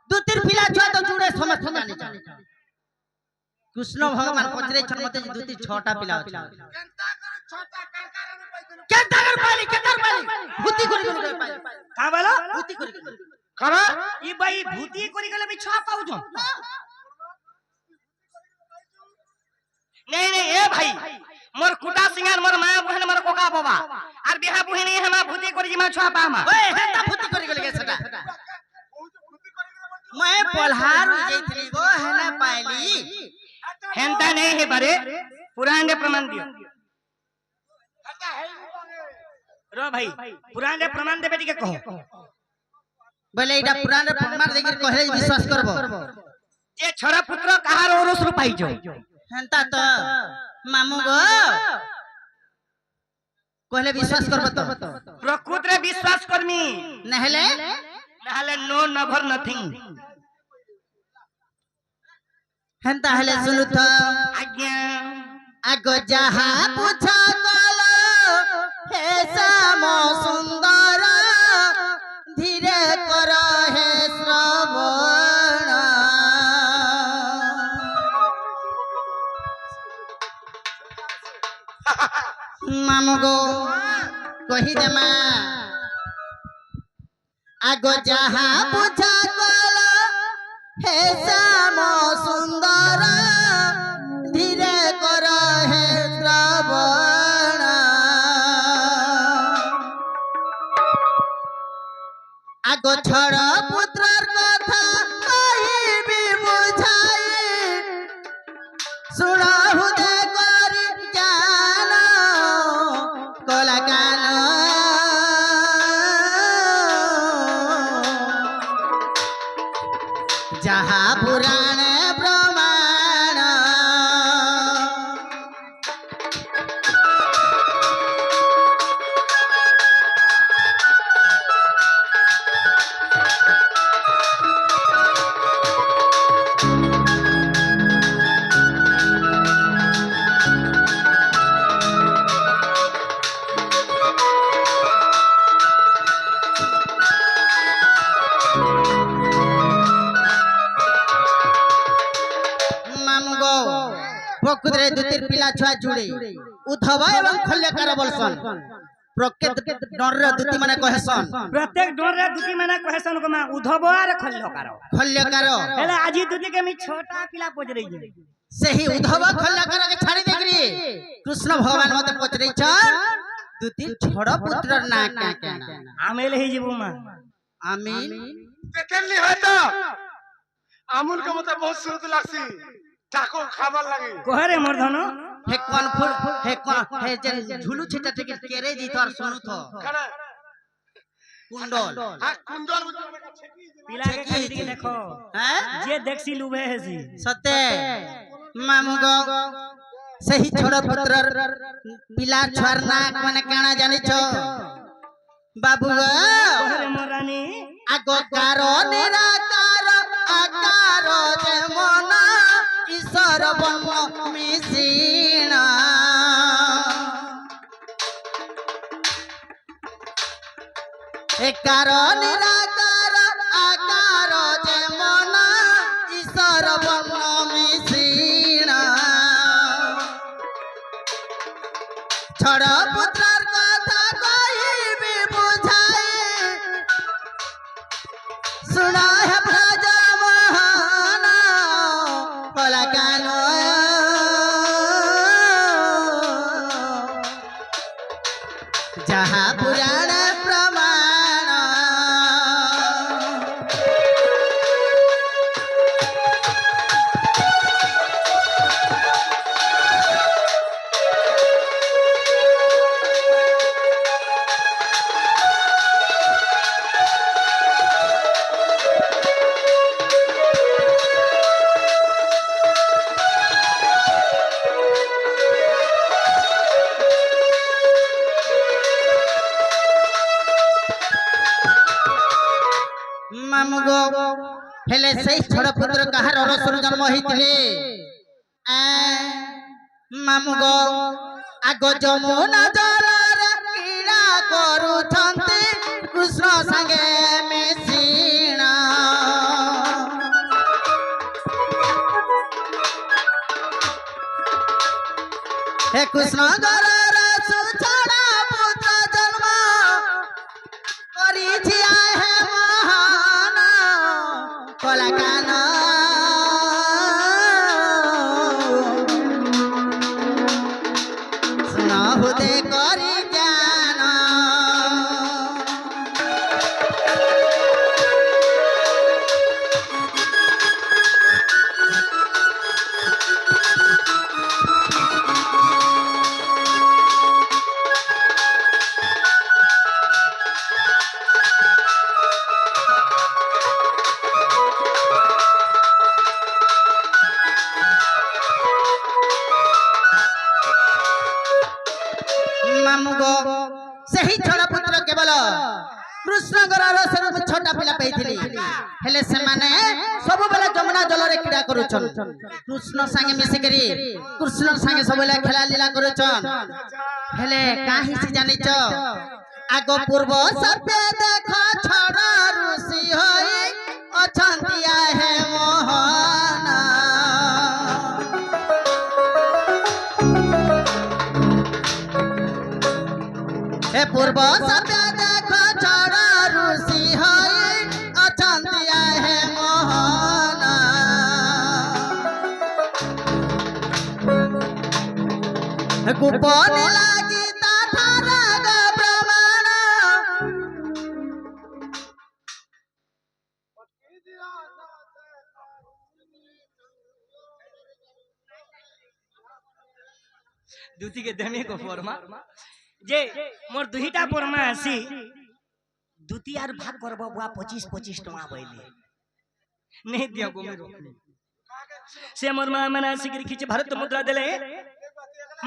দুতির পিলা ছুয়া তো জুড়ে সমস্ত জানি কৃষ্ণ ভগবান পচরে ছন মতে দুতি ছটা পিলা আছে কেনতা করে ছোট কেতার পালি ভূতি করি পাই का बोलो ভূতি করি करा ई भाई भूती करी गले भी छुआ पाउजो नहीं नहीं ए भाई मोर कुटा सिंगार मोर मां बहन मोर कोका बाबा आर बिहा बहिनी हमा भूती करी जिमा छुआ पामा ओए हेता भूति करी गले सेटा मैं पलहार जइथली गो हेना पाइली हेंता नहीं है बारे पुराण दे प्रमाण दियो रो भाई पुराण रे प्रमाण देबे टिके कहो बोले एटा पुराण रे प्रमाण देखि कहले विश्वास करबो जे छड़ा पुत्र कहार ओरस रु पाइजो हेंता तो मामू गो कहले विश्वास करबो तो प्रकृत रे विश्वास करमी नहले नहले नो नभर नथिंग हेंता हले सुनु तो आज्ञा आगो जहा पूछा गलो हे श्याम सुंदर धीरे कर हे श्रवण मामू गो कही दे मा आगो जहा पूछा गलो हे श्याम सुंदर धीरे कर हे श्रवण आगो छड़ पुत्रर कथा कहिबी बुझाई सुनाहु दे करी जान कला कान जहा पुराण प्रमाण प्रकृत दुतिर पिला छुआ जुड़े उद्धव एवं खल्यकार बोलसन प्रकृत डर दुति माने कहसन प्रत्येक डोर रे दुती माने कहसन को मा उद्धव आर खल्यकार हेले आजी दुती के मी छोटा पिला पोज रही जे सही उद्धव खल्यकार के छाड़ी देकरी कृष्ण भगवान मते पचरै छ दुति छोड़ पुत्र ना क्या आमेल ही जीवु मा आमीन देखली है तो আমুল के मते बहुत सुरत लागसी टाको खाবার লাগে कोहरे मर्धन हे कौन फुल हे जे झुलू छिटा टिके केरे दी तोर सुनु थो खाना कुंडल हां कुंडल पिला के खाली दिखे देखो हैं जे देखसी लुबे हेसी सत्य मामू गो सही छोड़ पुत्र पिला छुआर नाक माने काना जानि छ बाबू गो कोहरे मोरानी आगो कारो निराकार आकार जे मन ईश्वर ब्रह्म मिशीण एकार निराकार आकार जे मन ईश्वर ब्रह्म मिशीण छड़ पुत्रर कथा कहिबी बुझाई सुना है ब्रज महान कला कानो जहा पुराण प्रमाण मामुगो हेले सही छोड़ पुत्र कहार रसुर जन्म होइतिले मामुगो आगो जमुना जलर क्रीड़ा करूछन्ते कृष्ण संगे मिशीण हे कृष्ण गरर सुछड़ा पुत्र जन्म करिछि आहे महान कला कान सुनहु दे करि ज्ञान ସେହି ଛୋଟ ପୁତ୍ର କେବଳ କୃଷ୍ଣଙ୍କର ରସରୁ ଛୋଟ ପିଲା ପାଇଥିଲି ହେଲେ ସେମାନେ ସବୁବେଳେ ଯମୁନା ଜଳରେ କ୍ରୀଡ଼ା କରୁଛନ୍ କୃଷ୍ଣ ସାଙ୍ଗେ ମିଶିକରି କୃଷ୍ଣ ସାଙ୍ଗେ ସବୁବେଳେ ଖେଳା ଲୀଳା କରୁଛନ୍ ହେଲେ କାହିଁକି ଜାଣିଛ ଆଗ ପୂର୍ବ ସତ୍ୟ ଦେଖ ଛଡ଼ ଋଷି ହୋଇ ଅଛନ୍ତି ହେ ମୋହନ हे पूर्व सत्य देख छड़ ऋषि होई अचंती है मोहन गोपन लागी ताथार प्रमाण दूती के देने को फरमा जे मोर दुहिटा परमा आसी दुती आर भाग करबो बुआ 25-25 टका बइले नहीं दिया गो मेरो से मोर मां मन आसी गिर खिच भारत मुद्रा देले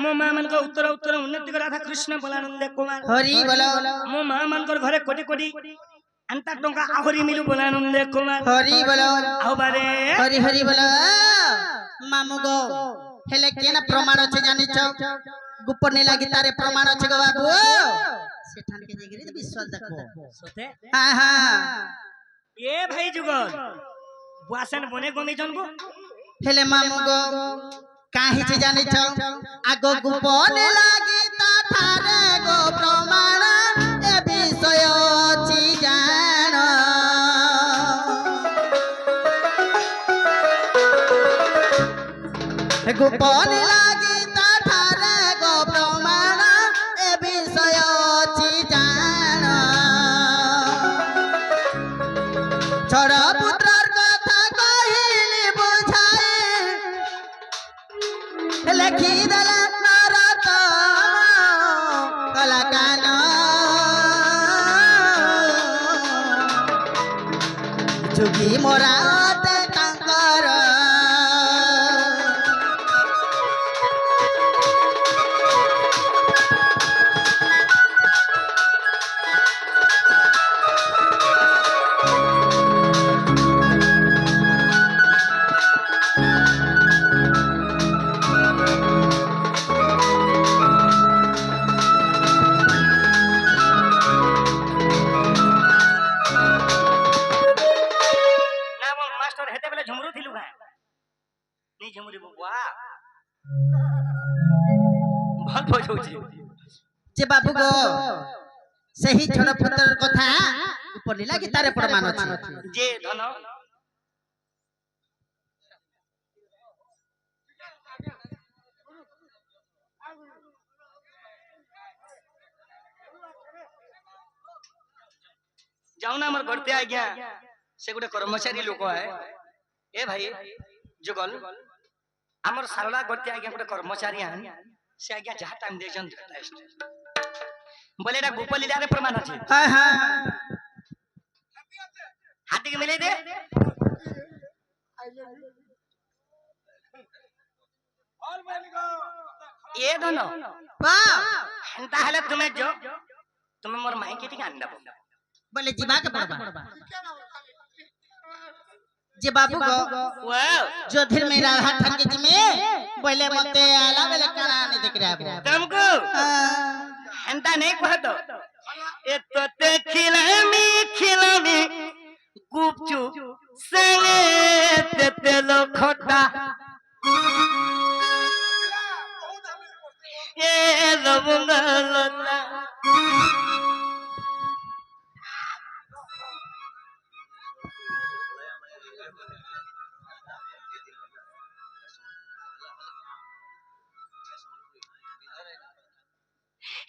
मो मां मन को उत्तर उत्तर उन्नति राधा कृष्ण बोलानंद कुमार हरि बोलो मो मां मन कर घरे कोटी कोटी अंता टंका आहुरी मिलु बोलानंद कुमार हरि बोलो आउ बारे हरि हरि बोलो मामू गो हेले केना प्रमाण छै जानिछ गुप्पने लागी तारे प्रमाण अछि गो बाबू सेठान के जेगिरी तो विश्वास देखो सोते हां हां ए भाई जुगल बुआसन बने गमी जनबो हेले मामू गो काहे छै जानि छ आगो गुप्पने लागी ता थारे गो प्रमाण ए विषय अछि जान गुप्पने लागी ता थारे गो प्रमाण ए विषय अछि जान छोड़ पुत्रर कथा कहिली बुझाई लेखी दला नरत कलाकान जुगी मोरा ते तांकर जे बाबू गो सही छोड़ पुत्र कथा ऊपर लागी तारे प्रमाण अछि जे धन जाऊ ना हमर घरते आ गया से गोटे कर्मचारी लोक है ए भाई जुगल हमर सारला घरते आ गया गोटे कर्मचारी आन से आ गया जहा टाइम दे जन बोले ना गोपाली दारे प्रमाण अछि हां हां हाथी के मिले दे ये दोनों बा हंता हले तुम्हें जो तुम्हें मोर माई के टिका अंडा बोले जीवा के पड़बा जे बाबू गो वाओ जोधीर में राधा ठान के जिमे बोले मते आला बेले काना नहीं देख रहा तुमको हंता नहीं कहतो ए तो ते खिलामी गुपचू संगे ते लो खोटा ए लबंगलता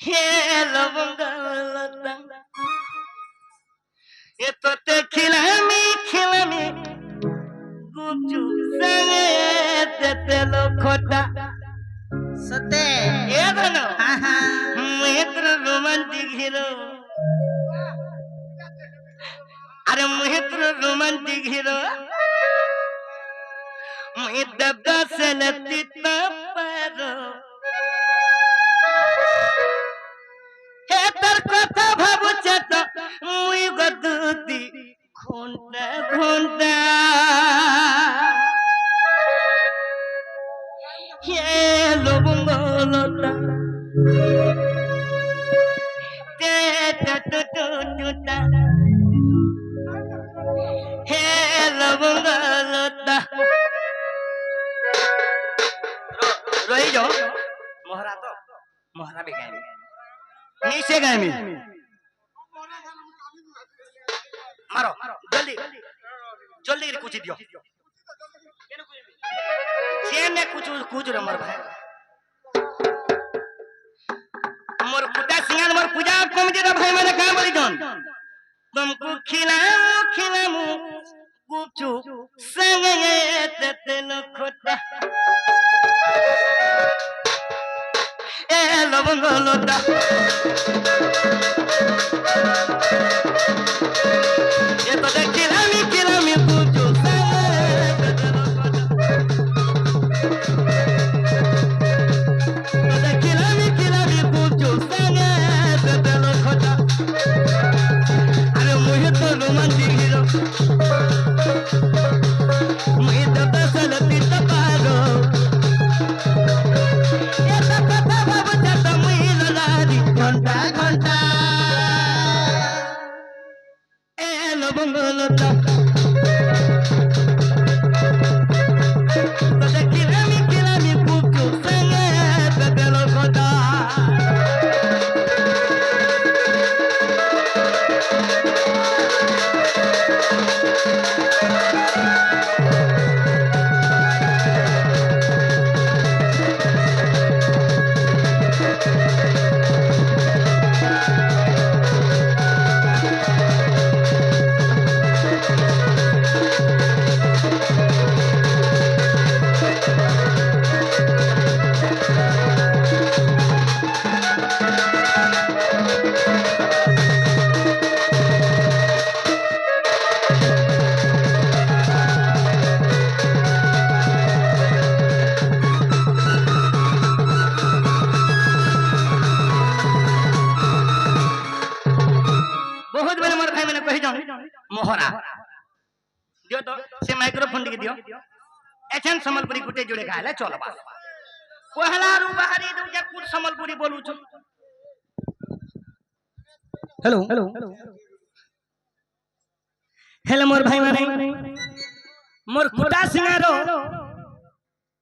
हे लबंगलता ये तो ते खिलामी गुपचू संगे ते लो खोटा सते ये दोनों हां हां मुहित्र रोमांटिक हीरो अरे मुहित्र रोमांटिक हीरो मुहि दबदा से लतिता पारो हे तर কথা ভাবুছে তো মুই গদুতি ঘন্টা ঘন্টা হে লবঙ্গলতা তে টা হে লবঙ্গলতা রহি যাও मोहरा तो मोहरा भी गाएंगे नीचे गाएंगे मारो जल्दी जल्दी कर कुछ दियो चेन ने कुछ रे मर भाई मोर पूजा सिंगार मोर पूजा कमिटी रे भाई मैंने का बोली जन तुमको खिलाऊं गुपचुप संगे तेल खोटा ए लवंगलता ये तो खिलामी पूजो खिलामी पूजो संगे तेल खोटा अरे मुझे तो रोमांटिक हीरो मुझे तो बसलती तपारो घंटा घंटा ए लवंगलता खिलामी पूजो संगे तेल खोटा बहुत बड़े मोर भाई मैंने कही जाऊं मोहरा दियो तो से माइक्रोफोन के दियो एचन संबलपुरी गुटे जोड़े खाले चलो बा पहला रु बाहरी दूजा कुल संबलपुरी बोलू छु हेलो हेलो हेलो मोर भाई माने मोर कुटा सिंगारो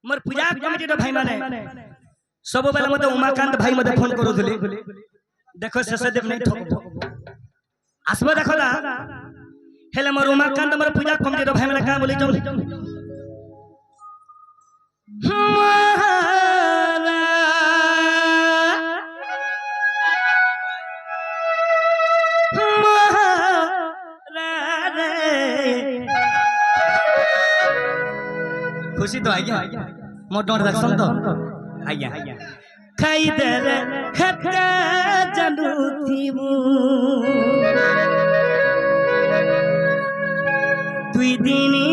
मोर पूजा कमिटी रो भाई माने सब बेला मते उमाकांत भाई मते फोन करू थले देखो शेषदेव नहीं ठोक आसबो देखो ना हेले मोर उमाकांत मोर पूजा कमिटी रो भाई माने का बोली जम खुशी तो आइया मोर डोर रखसन तो आइया खाई दे रे खत्ता जानू थीमु दुई दिनी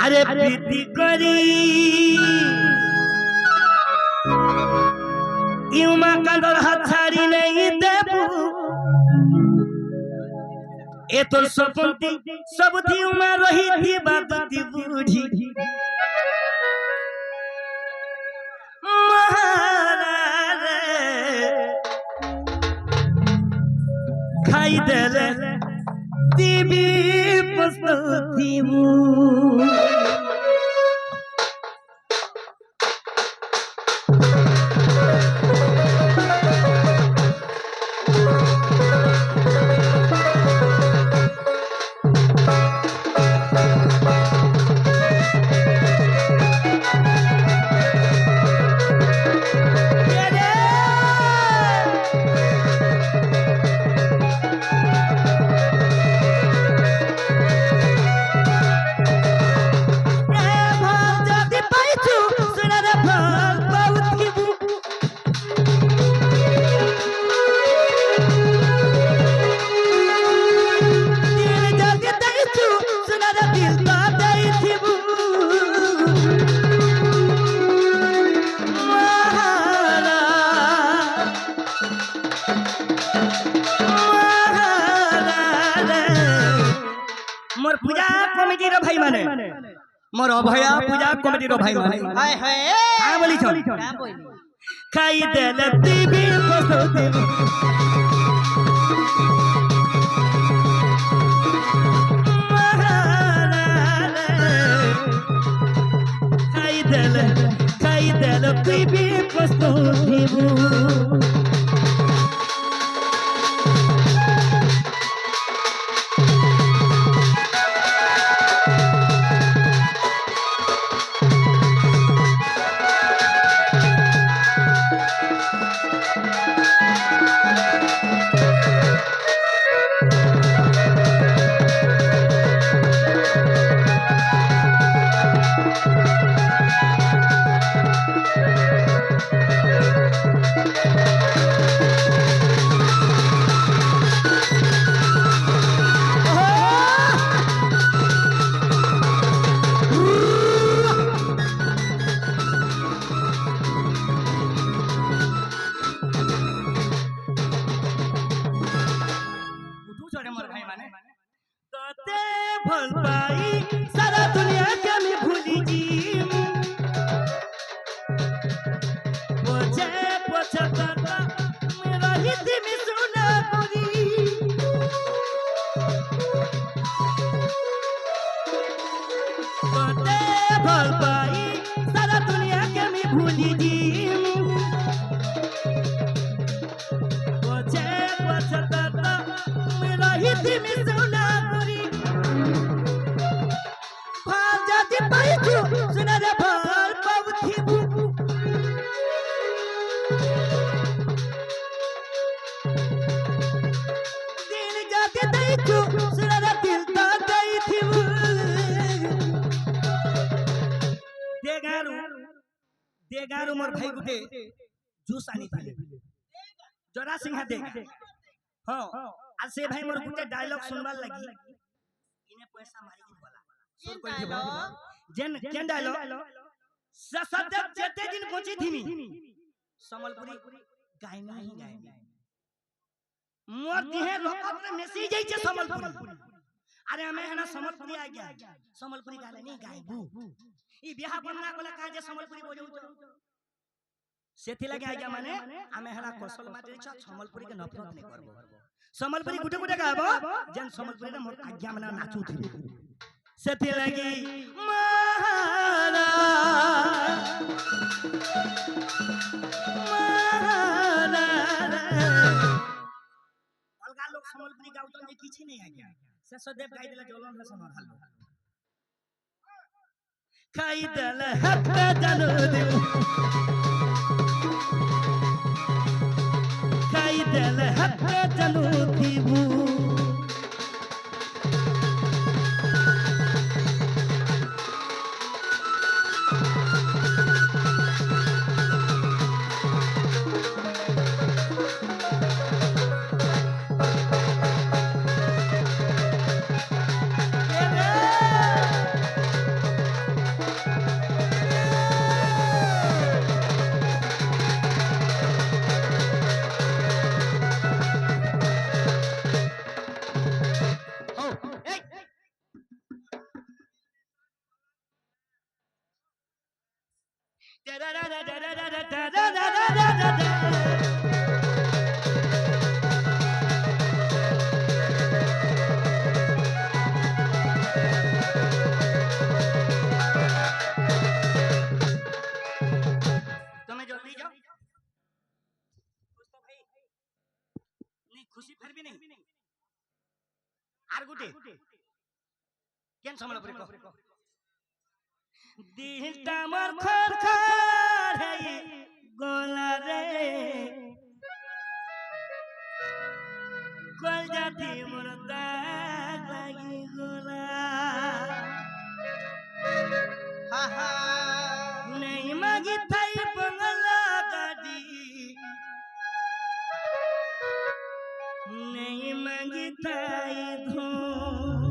अरे प्रीति करी इउमा कांदर हाथारी नहीं देबू ए तोर सपनती सब थी उमा रही थी बाबती बूढ़ी महाराज खाई दे रे दीबी पसती मु माने मोर अभया पूजा कमिटी रो भाई माने हाय हाय का बोली छन का बोली खाई देल टीवी पसोते खाई देल टीवी पसोते भल पाई सारा दुनिया के मैं भूली जी पोछे पोछे करता मेरा हित में सुना पूरी तोते भल पाई सारा दुनिया के मैं भूली जी पोछे पोछे करता मेरा हित में सुना पूरी सुना रे भाल पावथी दिल जाते देखो सुना रे दिल ता गई थी देगारू मोर भाई गुटे जूस आनी पाले जरा सिंह दे हां आ से भाई मोर गुटे डायलॉग सुनवा लगी इने पैसा मारी के बोला सुन कोई थी जेन केन डायलॉग ससदेव जेते दिन पहुंची थीमी समलपुरी गायना ही गायना मोर दिहे लोकत में मेसी जाई छे समलपुरी अरे हमें है ना समलपुरी आ गया समलपुरी गाले नहीं गायबू ई बियाह बनना कोला का जे समलपुरी बोजऊ सेथि लगे आ गया माने हमें है ना कौशल माटे छ समलपुरी के नफरत नहीं करबो समलपुरी गुटे गुटे गायबो जेन समलपुरी मोर आज्ञा मना नाचू थी सेथि लगी महारा अलगा लोग समलपुरी गाउतन जे किछि नहीं आ गया से सदेव गाई देला जलन है समर हाल खाई देल हत्ता जनो दे खाई देल हत्ता जनो दीबू खुशी फिर भी नहीं आर गुटे केन समलपुरी को दिल तमर खर खर है गोला रे कोल जाती मुर्दा लगी गोला हा हा नहीं मांगी थाई बंगला गाड़ी नहीं मांगी थाई धूम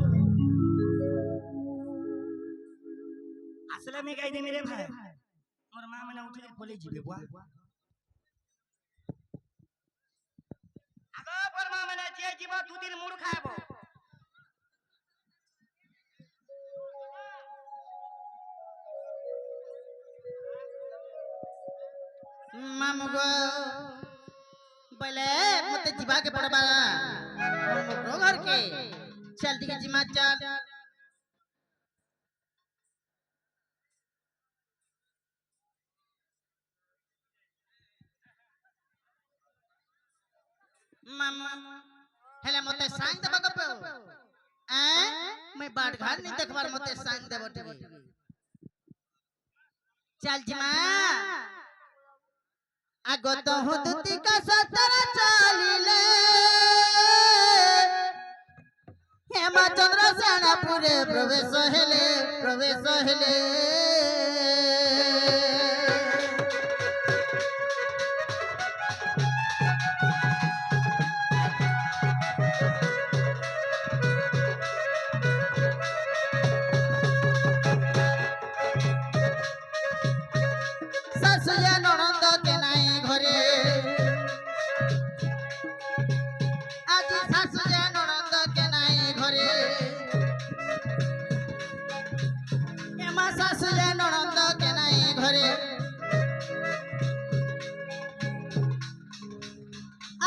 असला में गाई दे मेरे भाई मोर मां मने उठे बोले जीवे बुआ आगो पर मां मने जे जीव दू दिन मुड़ खाबो मामू गो बोले मते जीवा के पड़बा मोर घर के चल दिके जिमा चल मामू हेले मते सांग देबा गप मैं बाट घाट नहीं देखबार मते सांग देबो टिके चल जिमा আগত হুদুতি কা সতর চালিলে হেমচন্দ্র সেনাপুরে প্রবেশ হেলে শাশুয়া ননদ কে নাই ঘরে আজি শাশুয়া ননদ কে নাই ঘরে এমা শাশুয়া ননদ কে নাই ঘরে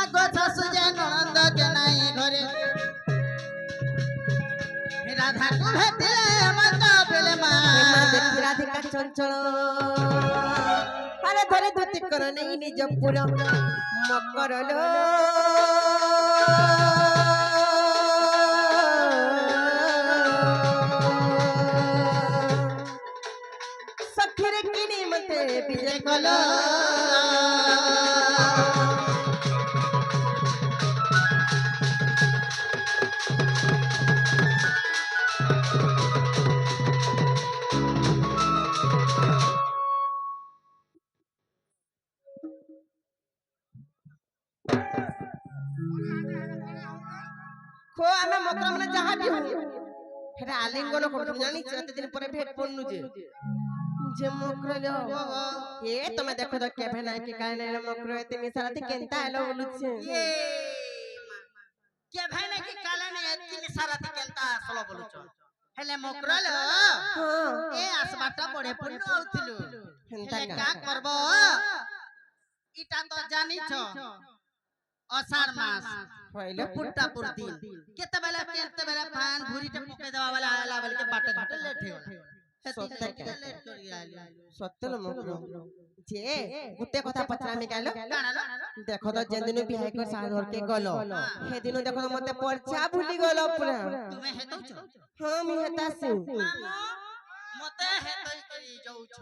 আগ শাশুয়া ননদ কে নাই ঘরে রাধা কু ভেটিলে মত পেলে মা রাধিকা চঞ্চল আরে ধরে ধুতি কর নেই নিজ পুর মকরল সখিরে কিনি মতে বিজয় কল খো আমি মকর মানে যাহা বি হই হেটা আলিঙ্গন করছ জানি এত দিন পরে ভেট পড়নু যে মকরল এ তুমি দেখো তো কেভে নাই কি কাই নাই মকর এতে মিশারাতে কেনতা এলো বলুছে ये के भाई ना कि काला ने इतनी सारा थी केलता सलो बोलुच हेले मोकरल ए आसबाटा बड़े पुण्य आउथिलु हेनता हेले का का करबो इटा तो जानी छ असार मास पहिले पुट्टा पुर दिन केते बेला पान भूरी टे पके देवा वाला आला बोल के बाटे घाटे लेट हे सत्य लेट करी आली সত্যল মকর যে গুতে কথা পচরামি গাইলো কানালো দেখো তো যেন দিন বিহাই কর সাধর কে গলো সেদিন দেখো তো মতে পরচা ভুলি গলো পুরা তুমি হেতौ छ হ্যাঁ আমি হেতাছি मामो मते हेतै करी जाउ छ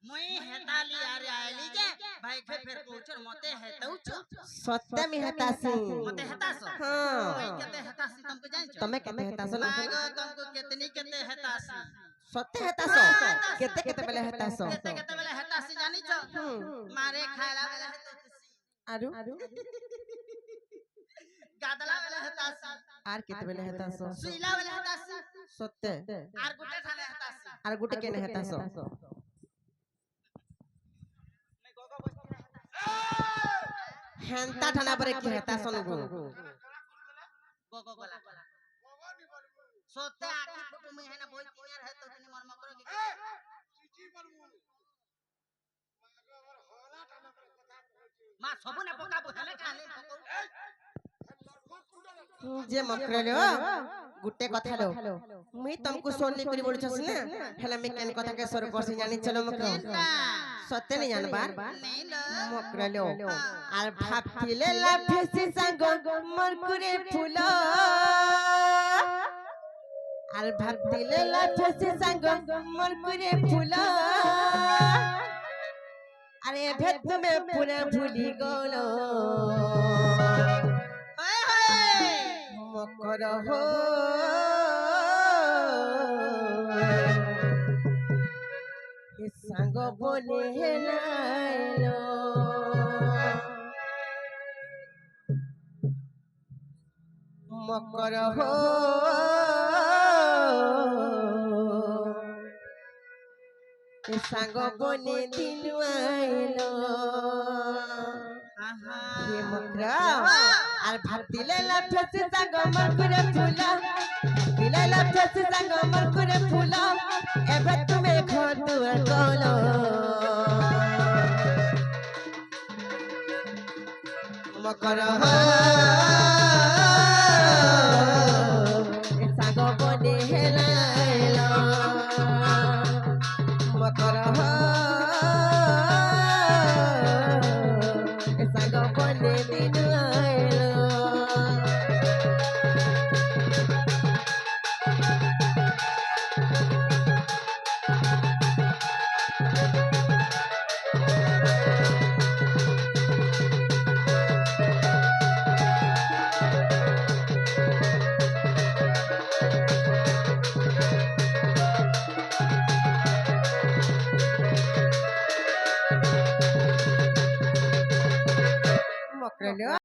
मुई हेताली आरे आइली जे भाई फेर पहुचर मते हेतौ छ সত্য আমি হেতাছি मते हेतास হ্যাঁ मुई केते हेतासी तुमको जान छ তুমি কেতে হেতাছ না आगो तुमको केतनी केते हेतासी সত্য হেতাছ কেতে কেতে বেলে হেতাছ केते बेला हेतासी जानी छ मारे खायला बेला हेतासी আরু गादला बेला हेतासी আর কেতে বেলে হেতাছ सुईला बेला हेतासी সত্য आर गुटे थाने हेतासी আর গুটে কেনে হেতাছ হেনতা ঠানা পরে কি হেতাছ নগো गो गोला सोते आखी फुटू में है ना बोल तियार है तो तनी मर मकरो के मां सबु ने पकाबो हेले खाले যে মকরেলো গুটে কথা লো মুই তমকু সোনলি করি বলছস না হেলা মে কেন কথা কে সর করছি জানি চলো মকর সত্যি নি জানবার नहीं लो মকরেলো আর ভাবছিলে লাফেছি সাঙ্গ মর করে ফুল আর ভাবছিলে লাফেছি সাঙ্গ মর করে ফুল আরে ভেদ তুমি পুরা ভুলি গলো ओए होए মকর হো এ সাঙ্গ বলে হেলাইলো মকর হো এ সাঙ্গ বনে দিন আইলো आहा হে মকর আর ভাত দিলে লাফেছে সাঙ্গ মর করে ফুলা দিলে লাফেছে সাঙ্গ মর করে ফুলা এবে তুমি ঘর দুয়ার গলো মকর এ সাগ বনে হেলাইল মকর এ সাগ বনে দিন আইল মকর